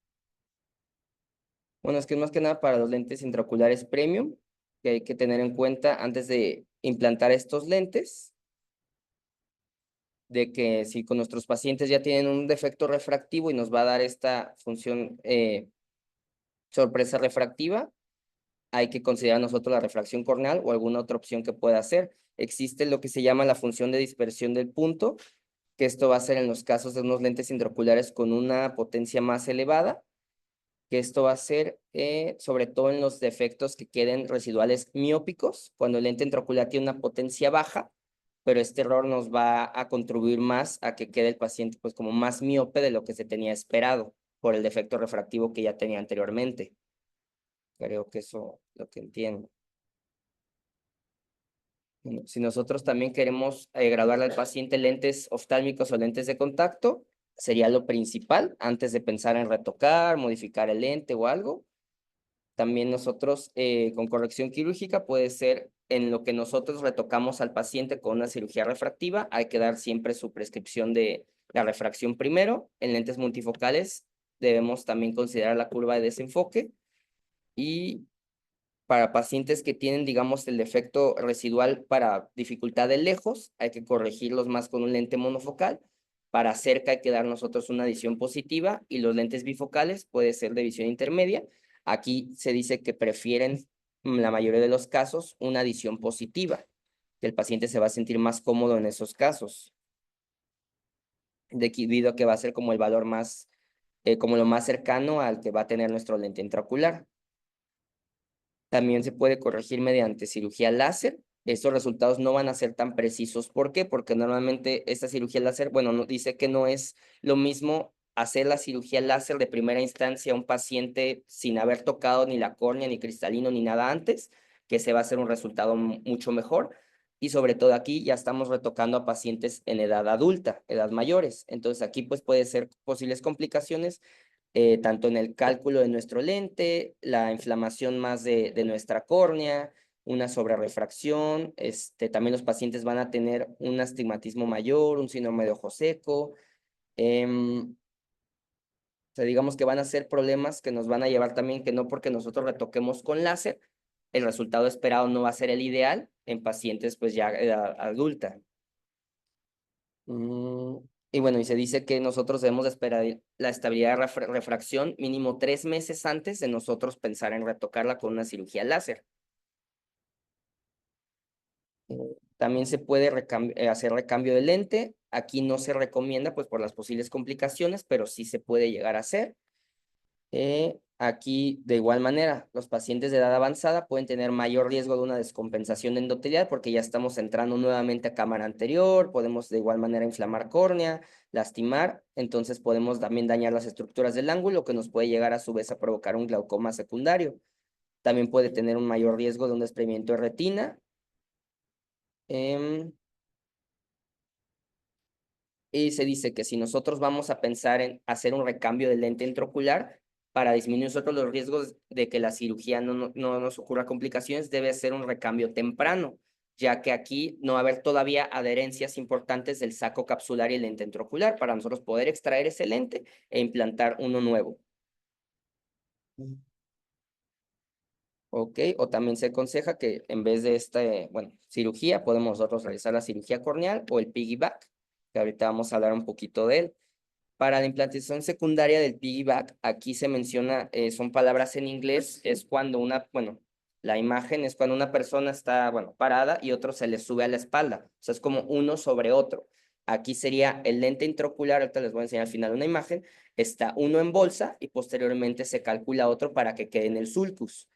es que más que nada para los lentes intraoculares premium, que hay que tener en cuenta antes de implantar estos lentes, de que si con nuestros pacientes ya tienen un defecto refractivo y nos va a dar esta función sorpresa refractiva, hay que considerar nosotros la refracción corneal o alguna otra opción que pueda hacer. Existe lo que se llama la función de dispersión del punto, que esto va a ser en los casos de unos lentes intraoculares con una potencia más elevada, que esto va a ser sobre todo en los defectos que queden residuales miópicos, cuando el lente intraocular tiene una potencia baja, pero este error nos va a contribuir más a que quede el paciente pues como más miope de lo que se tenía esperado por el defecto refractivo que ya tenía anteriormente. Creo que eso es lo que entiendo. Bueno, si nosotros también queremos graduarle al paciente lentes oftálmicos o lentes de contacto, sería lo principal antes de pensar en retocar, modificar el lente o algo. También nosotros con corrección quirúrgica puede ser en lo que nosotros retocamos al paciente con una cirugía refractiva, hay que dar siempre su prescripción de la refracción primero. En lentes multifocales debemos también considerar la curva de desenfoque, y para pacientes que tienen, digamos, el defecto residual para dificultad de lejos, hay que corregirlos más con un lente monofocal. Para cerca hay que dar nosotros una visión positiva, y los lentes bifocales puede ser de visión intermedia. Aquí se dice que prefieren, la mayoría de los casos, una visión positiva, que el paciente se va a sentir más cómodo en esos casos, debido a que va a ser como el valor más, como lo más cercano al que va a tener nuestro lente intraocular. También se puede corregir mediante cirugía láser. Estos resultados no van a ser tan precisos. ¿Por qué? Porque normalmente esta cirugía láser, bueno, dice que no es lo mismo hacer la cirugía láser de primera instancia a un paciente sin haber tocado ni la córnea, ni cristalino, ni nada antes, que se va a hacer un resultado mucho mejor. Y sobre todo aquí ya estamos retocando a pacientes en edad adulta, edad mayores. Entonces aquí pues puede ser posibles complicaciones, tanto en el cálculo de nuestro lente, la inflamación más de nuestra córnea, una sobrerefracción. También los pacientes van a tener un astigmatismo mayor, un síndrome de ojo seco. O sea, digamos que van a ser problemas que nos van a llevar también, que no porque nosotros retoquemos con láser, el resultado esperado no va a ser el ideal en pacientes pues ya edad adulta. Y bueno, y se dice que nosotros debemos de esperar la estabilidad de refracción mínimo 3 meses antes de nosotros pensar en retocarla con una cirugía láser. También se puede hacer recambio de lente. Aquí no se recomienda pues por las posibles complicaciones, pero sí se puede llegar a hacer. Aquí, de igual manera, los pacientes de edad avanzada pueden tener mayor riesgo de una descompensación endotelial, porque ya estamos entrando nuevamente a cámara anterior, podemos de igual manera inflamar córnea, lastimar, entonces podemos también dañar las estructuras del ángulo, que nos puede llegar a su vez a provocar un glaucoma secundario. También puede tener un mayor riesgo de un desprendimiento de retina. Y se dice que si nosotros vamos a pensar en hacer un recambio de lente intraocular para disminuir nosotros los riesgos de que la cirugía no nos ocurra complicaciones, debe ser un recambio temprano, ya que aquí no va a haber todavía adherencias importantes del saco capsular y el lente intraocular para nosotros poder extraer ese lente e implantar uno nuevo. ¿Ok? O también se aconseja que en vez de esta, cirugía, podemos nosotros realizar la cirugía corneal o el piggyback, que ahorita vamos a hablar un poquito de él. Para la implantación secundaria del piggyback, aquí se menciona, son palabras en inglés, es cuando La imagen es cuando una persona está, bueno, parada y otro se le sube a la espalda. O sea, es como uno sobre otro. Aquí sería el lente intraocular, ahorita les voy a enseñar al final una imagen. Está uno en bolsa y posteriormente se calcula otro para que quede en el sulcus.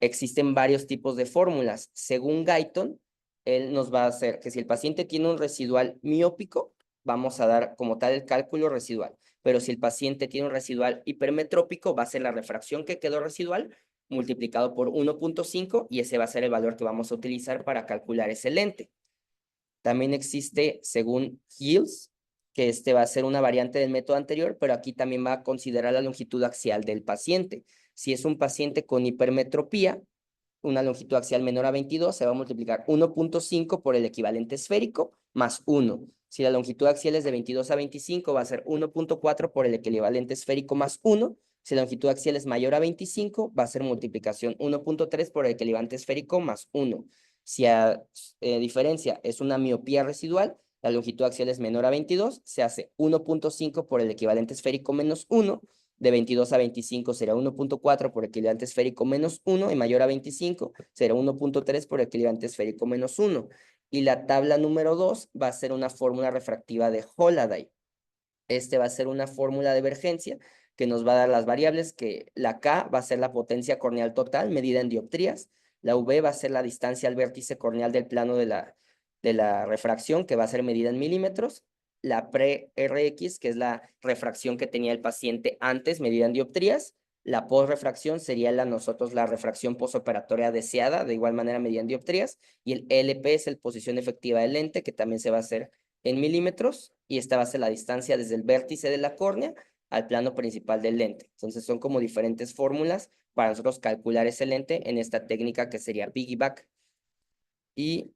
Existen varios tipos de fórmulas. Según Guyton, él nos va a hacer que si el paciente tiene un residual miópico, vamos a dar como tal el cálculo residual. Pero si el paciente tiene un residual hipermetrópico, va a ser la refracción que quedó residual multiplicado por 1.5 y ese va a ser el valor que vamos a utilizar para calcular ese lente. También existe, según Hills, que este va a ser una variante del método anterior, pero aquí también va a considerar la longitud axial del paciente. Si es un paciente con hipermetropía, una longitud axial menor a 22, se va a multiplicar 1.5 por el equivalente esférico más 1. Si la longitud axial es de 22 a 25, va a ser 1.4 por el equivalente esférico más 1. Si la longitud axial es mayor a 25, va a ser multiplicación 1.3 por el equivalente esférico más 1. Si a diferencia es una miopía residual, la longitud axial es menor a 22, se hace 1.5 por el equivalente esférico menos 1. De 22 a 25 será 1.4 por equilibrante esférico menos 1 y mayor a 25 será 1.3 por equilibrante esférico menos 1. Y la tabla número 2 va a ser una fórmula refractiva de Holliday. Este va a ser una fórmula de divergencia que nos va a dar las variables, que la K va a ser la potencia corneal total medida en dioptrías, la V va a ser la distancia al vértice corneal del plano de la refracción, que va a ser medida en milímetros, la pre-RX, que es la refracción que tenía el paciente antes, medida en dioptrías, la post-refracción sería la refracción postoperatoria deseada, de igual manera medida en dioptrías, y el LP es la posición efectiva del lente, que también se va a hacer en milímetros, y esta va a ser la distancia desde el vértice de la córnea al plano principal del lente. Entonces son como diferentes fórmulas para nosotros calcular ese lente en esta técnica que sería piggyback. Y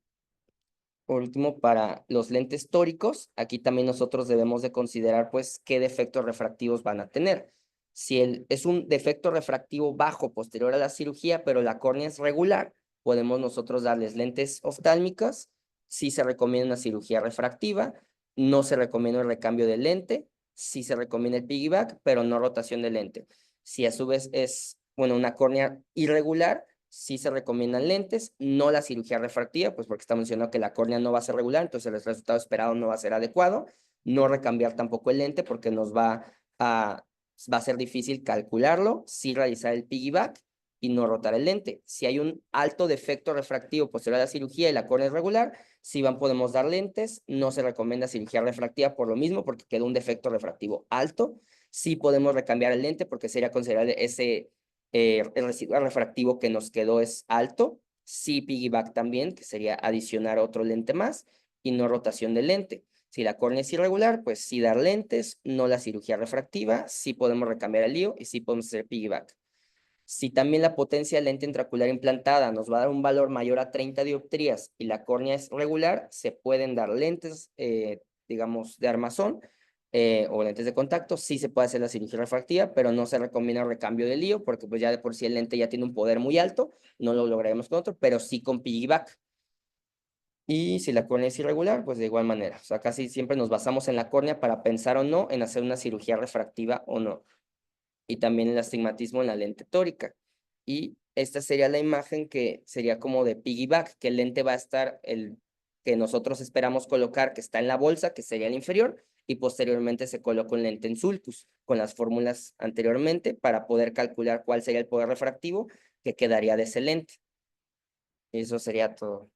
por último, para los lentes tóricos, aquí también nosotros debemos de considerar pues qué defectos refractivos van a tener. Si es un defecto refractivo bajo posterior a la cirugía, pero la córnea es regular, podemos nosotros darles lentes oftálmicas. Sí se recomienda una cirugía refractiva, no se recomienda el recambio de lente, sí se recomienda el piggyback, pero no rotación de lente. Si a su vez es, bueno, una córnea irregular, sí se recomiendan lentes, no la cirugía refractiva, pues porque está mencionando que la córnea no va a ser regular, entonces el resultado esperado no va a ser adecuado. No recambiar tampoco el lente porque va a ser difícil calcularlo, sí realizar el piggyback y no rotar el lente. Si hay un alto defecto refractivo posterior a la cirugía y la córnea es regular, sí podemos dar lentes, no se recomienda cirugía refractiva por lo mismo, porque queda un defecto refractivo alto. Sí podemos recambiar el lente porque sería considerable el residual refractivo que nos quedó es alto. Sí, piggyback también, que sería adicionar otro lente más y no rotación de lente. Si la córnea es irregular, pues sí dar lentes, no la cirugía refractiva, sí podemos recambiar el lío y sí podemos hacer piggyback. Si también la potencia del lente intraocular implantada nos va a dar un valor mayor a 30 dioptrías y la córnea es regular, se pueden dar lentes, digamos, de armazón o lentes de contacto. Sí se puede hacer la cirugía refractiva, pero no se recomienda recambio de lío porque pues ya de por sí el lente ya tiene un poder muy alto, no lo lograremos con otro, pero sí con piggyback. Y si la córnea es irregular, pues de igual manera. O sea, casi siempre nos basamos en la córnea para pensar o no en hacer una cirugía refractiva o no. Y también el astigmatismo en la lente tórica. Y esta sería la imagen que sería como de piggyback, que el lente va a estar el que nosotros esperamos colocar, que está en la bolsa, que sería el inferior, y posteriormente se coloca un lente en sulcus, con las fórmulas anteriormente, para poder calcular cuál sería el poder refractivo que quedaría de ese lente. Y eso sería todo.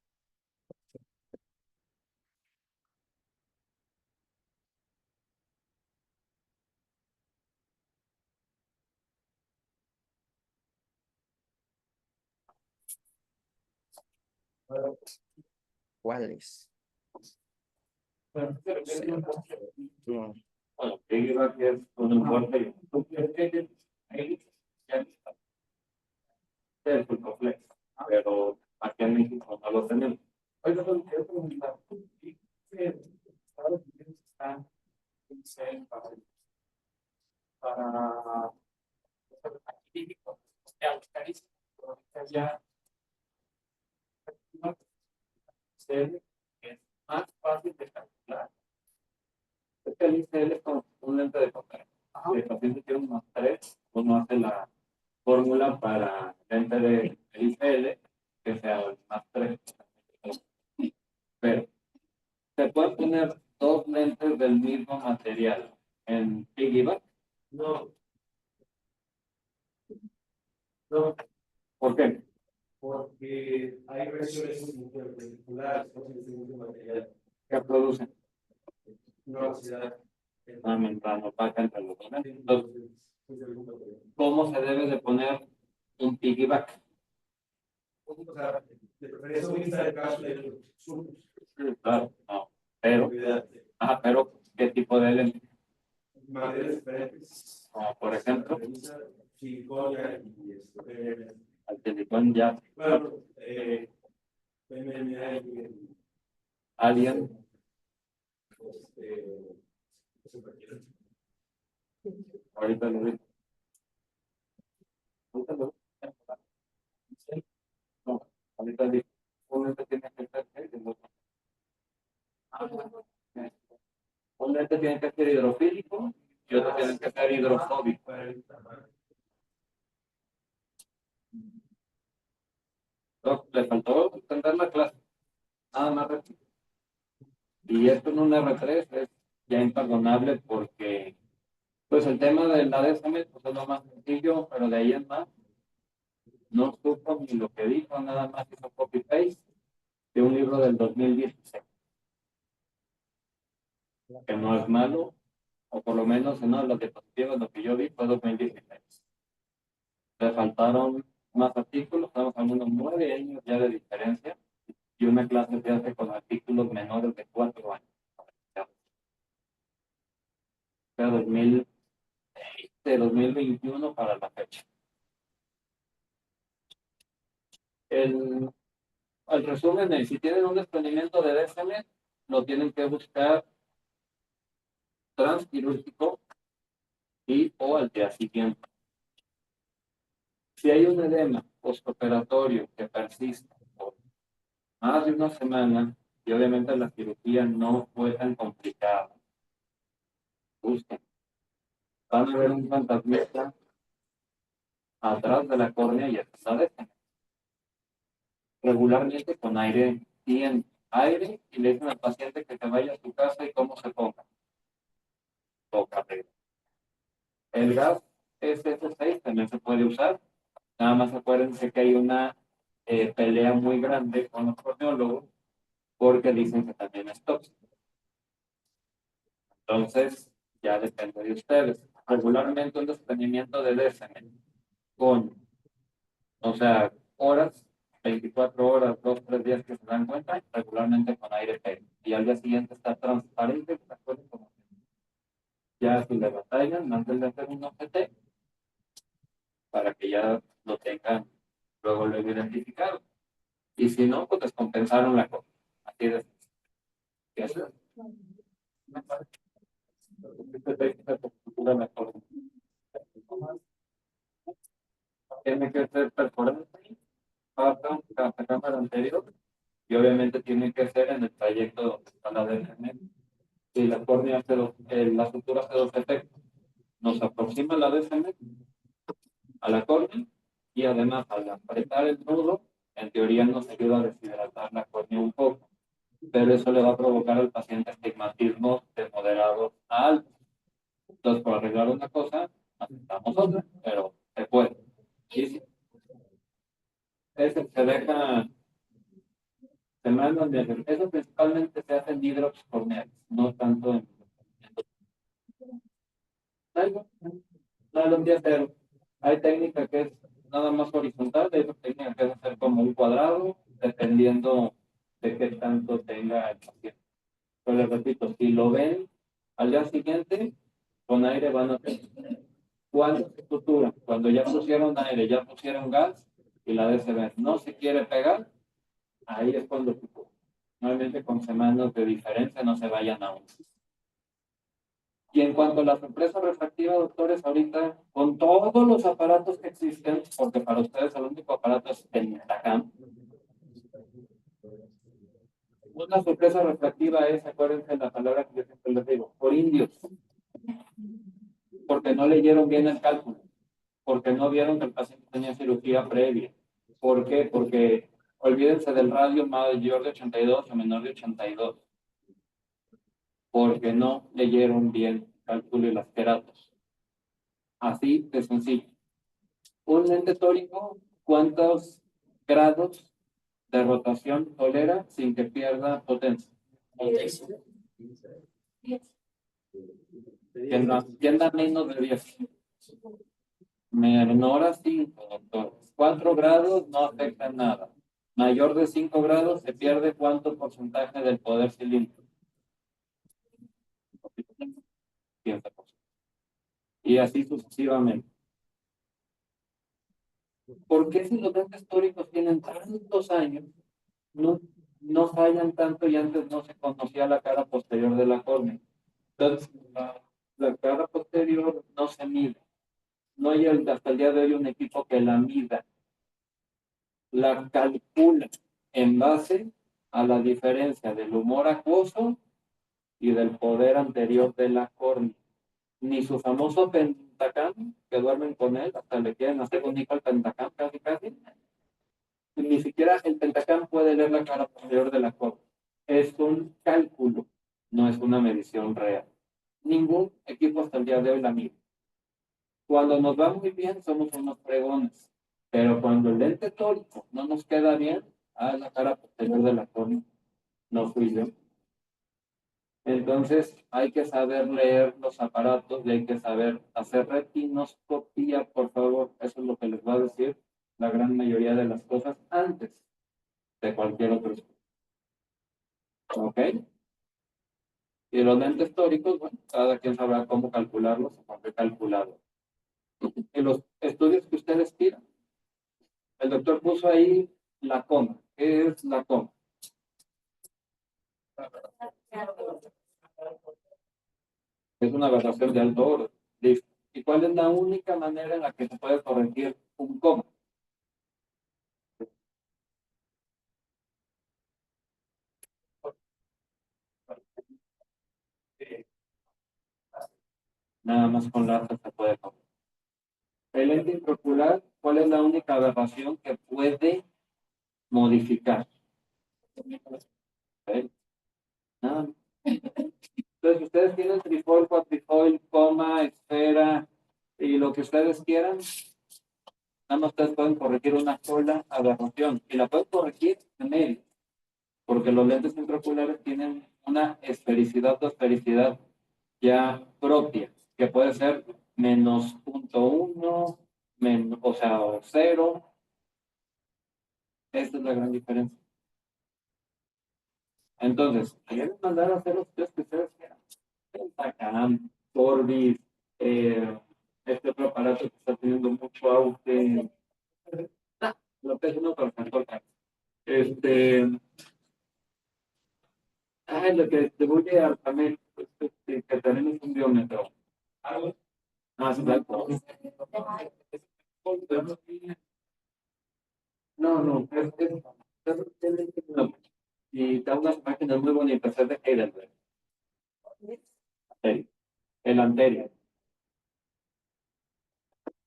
¿Cuáles? Bueno, No. piggyback es un importe ahí ya es el complejo, pero aquí en México no lo tenemos. Oiga, lo que quiero preguntar, ¿y qué Estados Unidos está en para aquí México? Ya, carísimo, pero ahorita ya es más fácil de calcular. Es que el ICL es como un lente de papel. Si el paciente tiene unos 3, uno hace la fórmula para lente de ICL del mismo material en piggyback? No. No. ¿Por qué? Porque hay versiones interparticulares con el mismo material. ¿Qué producen? Una velocidad fundamental, opaca entre los dos. Entonces, ¿cómo se debe de poner un piggyback? O sea, de preferencia vista el caso de claro, no. Pero, ¿qué tipo de lente? Materiales diferentes. Como por ejemplo, silicona y al silicón ya. Bueno, Alien. Ahorita lo digo. No, ahorita digo. Un lente tiene que ser un lente tiene que ser hidrofílico y otro tiene que ser hidrofóbico. Le faltó entender la clase. Nada más. Y esto en un R3 es ya imperdonable porque pues el tema del ADSM pues es lo más sencillo, pero de ahí en más no supo ni lo que dijo, nada más hizo copy-paste de un libro del 2016, que no es malo, o por lo menos en una de las diapositivas lo que yo vi fue 2016. Le faltaron más artículos, estamos hablando de 9 años ya de diferencia, y una clase se hace con artículos menores de 4 años. O sea, 2021 para la fecha. El resumen es, si tienen un desprendimiento de DSM, lo tienen que buscar transquirúrgico y o al día siguiente. Si hay un edema postoperatorio que persiste por más de una semana y obviamente la cirugía no fue tan complicada, busquen. Van a ver un fantasmita atrás de la córnea y está DSM. Regularmente con aire, tienen aire y le dicen al paciente que se vaya a su casa y cómo se ponga. Toca regla. El gas SS6 también se puede usar. Nada más acuérdense que hay una pelea muy grande con los corneólogos porque dicen que también es tóxico. Entonces, ya depende de ustedes. Regularmente un desprendimiento de DSM con, o sea, horas, 24 horas, 2, 3 días que se dan cuenta, regularmente con aire pega. Y al día siguiente está transparente, ya si le batallan, manden de hacer un OCT para que ya lo tengan luego lo identificado. Y si no, pues descompensaron la cosa. Así de sencillo. Tiene que ser perforante, pasa la cámara anterior y obviamente tiene que ser en el trayecto donde está la DNM. Si la córnea hace la sutura hace dos efectos. Nos aproxima la DSM a la córnea y además al apretar el nudo, en teoría nos ayuda a deshidratar la córnea un poco, pero eso le va a provocar al paciente astigmatismo de moderado a alto. Entonces, por arreglar una cosa, aceptamos otra, pero se puede. ¿Sí? Ese se deja, se mandan de eso principalmente se hace en hidrox corneales, no tanto en nylon de acero. Hay técnica que es nada más horizontal, hay otra técnica que es hacer como un cuadrado, dependiendo de qué tanto tenga el paciente. Pero les repito, si lo ven al día siguiente, con aire van a tener. ¿Cuándo se sutura? Cuando ya pusieron aire, ya pusieron gas y la DCB no se quiere pegar, ahí es cuando sutura. Normalmente con semanas de diferencia no se vayan aún. Y en cuanto a la sorpresa refractiva, doctores, ahorita con todos los aparatos que existen, porque para ustedes el único aparato es el Metacam, una sorpresa refractiva es, acuérdense la palabra que yo siempre les digo, por indios, porque no leyeron bien el cálculo, porque no vieron que el paciente tenía cirugía previa. ¿Por qué? Porque olvídense del radio mayor de 82 o menor de 82. porque no leyeron bien el cálculo y las queratos. Así de sencillo. Un lente tórico, ¿cuántos grados de rotación tolera sin que pierda potencia? ¿Quién da menos de 10? Menor a 5, doctor. 4 grados no afecta nada. Mayor de 5 grados se pierde ¿cuánto porcentaje del poder cilíndrico? 15%. Y así sucesivamente. ¿Por qué si los lentes tóricos tienen tantos años, no, no fallan tanto y antes no se conocía la cara posterior de la córnea? Entonces, la cara posterior no se mide. No hay hasta el día de hoy un equipo que la mida. La calcula en base a la diferencia del humor acuoso y del poder anterior de la córnea. Ni su famoso pentacam, que duermen con él, hasta le quieren hacer un hijo al pentacam casi, ni siquiera el pentacam puede leer la cara posterior de la córnea. Es un cálculo, no es una medición real. Ningún equipo hasta el día de hoy la mide. Cuando nos va muy bien, somos unos fregones. Pero cuando el lente tórico no nos queda bien, la cara posterior de la córnea no fui yo. Entonces, hay que saber leer los aparatos y hay que saber hacer retinoscopía, por favor. Eso es lo que les va a decir la gran mayoría de las cosas antes de cualquier otro estudio. ¿Ok? Y los lentes tóricos, bueno, cada quien sabrá cómo calcularlos o por qué calcularlos. Y los estudios que ustedes tiran, el doctor puso ahí la coma. ¿Qué es la coma? Es una aberración de alto orden. Listo. ¿Y cuál es la única manera en la que se puede corregir un coma? Nada más con láser se puede corregir. El lente intraocular, ¿cuál es la única aberración que puede modificar? ¿Okay? Nada más. Entonces, ustedes tienen trifoil, cuatrifoil, coma, esfera y lo que ustedes quieran. Nada más ustedes pueden corregir una sola aberración y la pueden corregir en medio, porque los lentes intraoculares tienen una esfericidad o esfericidad ya propia, que puede ser menos 0.1, o sea, 0. Esta es la gran diferencia. Entonces, quieren mandar a hacer los test que ustedes quieran. Pentacam, Corbis, este otro aparato que está teniendo mucho auge. Lo que es uno para el lo que distribuye al también, que también es un biómetro. Exacto. No, no. Y da unas páginas muy bonitas, es de Heidelberg. El anterior.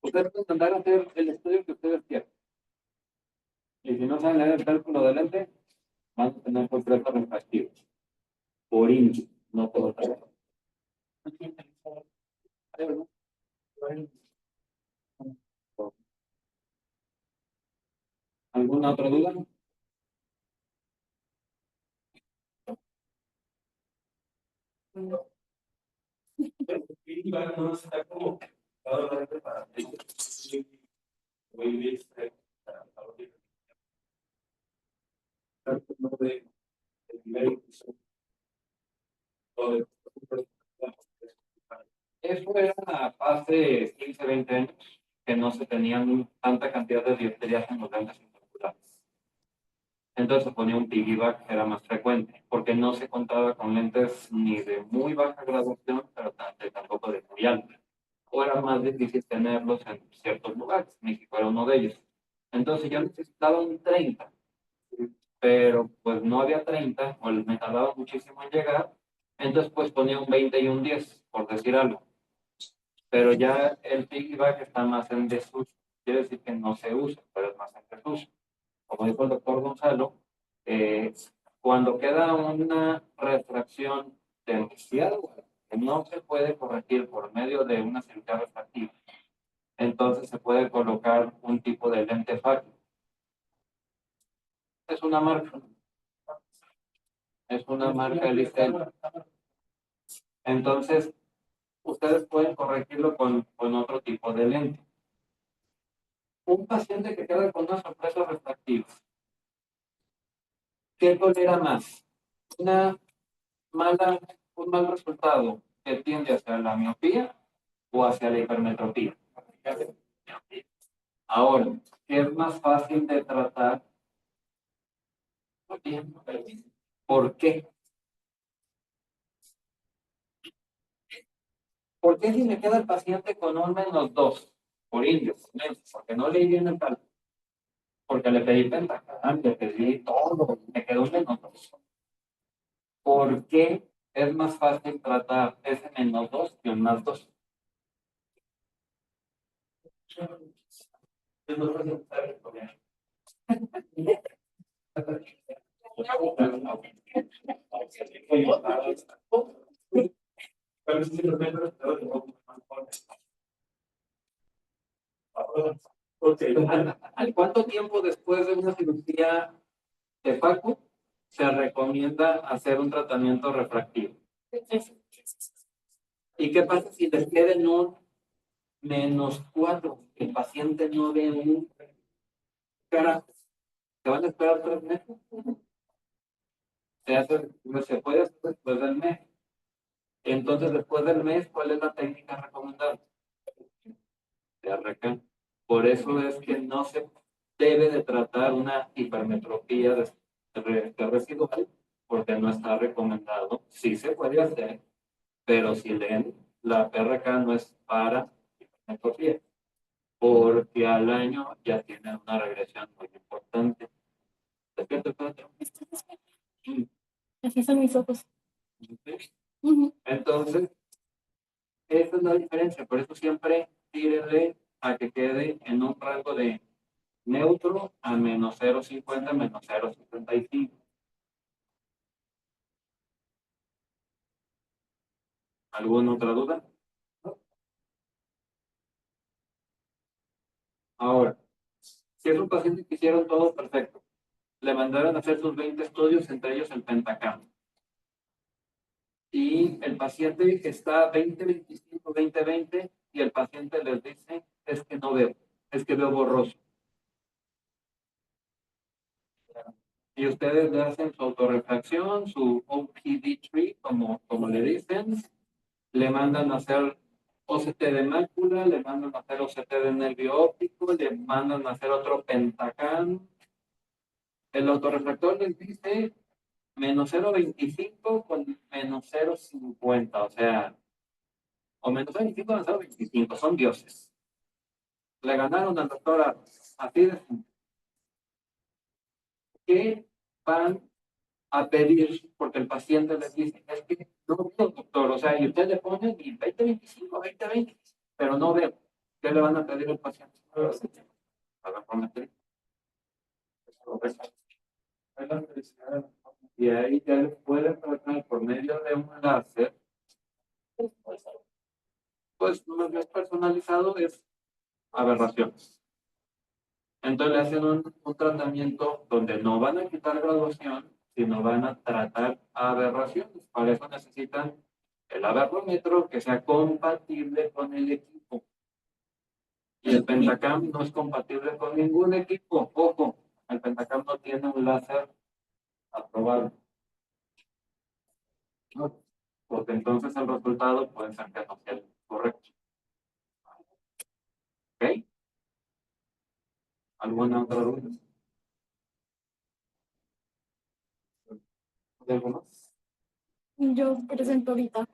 Ustedes pueden mandar a hacer el estudio que ustedes quieran. Y si no saben leer el cálculo de lente, van a tener completos refractivos. Por inch, no por otra cosa. ¿Alguna otra duda? Eso era hace 15, 20 años que no se tenían tanta cantidad de dioptrías en los lentes intraoculares. Entonces se ponía un piggyback que era más frecuente, porque no se contaba con lentes ni de muy baja graduación, pero tampoco de muy alta. O era más difícil tenerlos en ciertos lugares. México era uno de ellos. Entonces yo necesitaba un 30, pero pues no había 30, o me tardaba muchísimo en llegar. Entonces pues ponía un 20 y un 10, por decir algo. Pero ya el piggyback está más en desuso. Quiere decir que no se usa, pero es más en desuso. Como dijo el doctor Gonzalo, cuando queda una refracción demasiado que no se puede corregir por medio de una cirugía refractiva, entonces se puede colocar un tipo de lente FACO. Es una marca. Es una marca Elisel. Entonces, ustedes pueden corregirlo con otro tipo de lente. Un paciente que queda con una sorpresa refractiva, ¿qué tolera más? Una un mal resultado que tiende hacia la miopía o hacia la hipermetropía. Ahora, ¿qué es más fácil de tratar? ¿Por qué? ¿Por qué si me queda el paciente con un -2? Por indio, porque no leí bien el cálculo. Porque le pedí pentacam, le pedí todo, me quedó un -2. ¿Por qué es más fácil tratar ese -2 que un +2? ¿Al cuánto tiempo después de una cirugía de FACO se recomienda hacer un tratamiento refractivo? ¿Y qué pasa si les queda en un -4? El paciente no ve un carajo. ¿Se van a esperar 3 meses? Se puede hacer después del mes. Entonces, después del mes, ¿cuál es la técnica recomendada? TRK. Por eso es que no se debe de tratar una hipermetropía residual, porque no está recomendado. Sí se puede hacer, pero si leen, la PRK no es para hipermetropía, porque al año ya tiene una regresión muy importante. ¿Despierta, Pedro? Así son mis ojos. Entonces, esa es la diferencia. Por eso siempre tírenle a que quede en un rango de neutro a -0,50, -0,75. ¿Alguna otra duda? Ahora, si es un paciente que hicieron todo perfecto, le mandaron a hacer sus 20 estudios, entre ellos el Pentacam. Y el paciente está 20-25, 20-20, y el paciente les dice, es que no veo, es que veo borroso. Y ustedes le hacen su autorrefracción, su OPD3, como le dicen, le mandan a hacer OCT de mácula, le mandan a hacer OCT de nervio óptico, le mandan a hacer otro Pentacam. El autorrefractor les dice -0,25 con -0,50, o sea, o -0,25 o -0,25, son dioses. Le ganaron al doctor así de simple. ¿Qué van a pedir? Porque el paciente les dice, es que no veo, doctor, o sea, y usted le pone 20-25, 20-20, pero no veo. ¿Qué le van a pedir al paciente? Y ahí ya le pueden tratar por medio de un láser, pues lo más personalizado es aberraciones. Entonces le hacen un tratamiento donde no van a quitar graduación, sino van a tratar aberraciones. Para eso necesitan el aberrómetro que sea compatible con el equipo. Y el Pentacam no es compatible con ningún equipo. Ojo, el Pentacam no tiene un láser aprobado. ¿No? Porque entonces el resultado puede ser que no sea el correcto. ¿Ok? ¿Alguna otra duda? ¿De algo más? Yo presento ahorita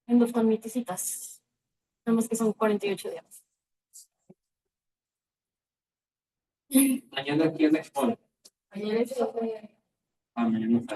endoftalmitis y citas. Nada más que son 48 días. Mañana, ¿quién expone? Ayer es Mañana.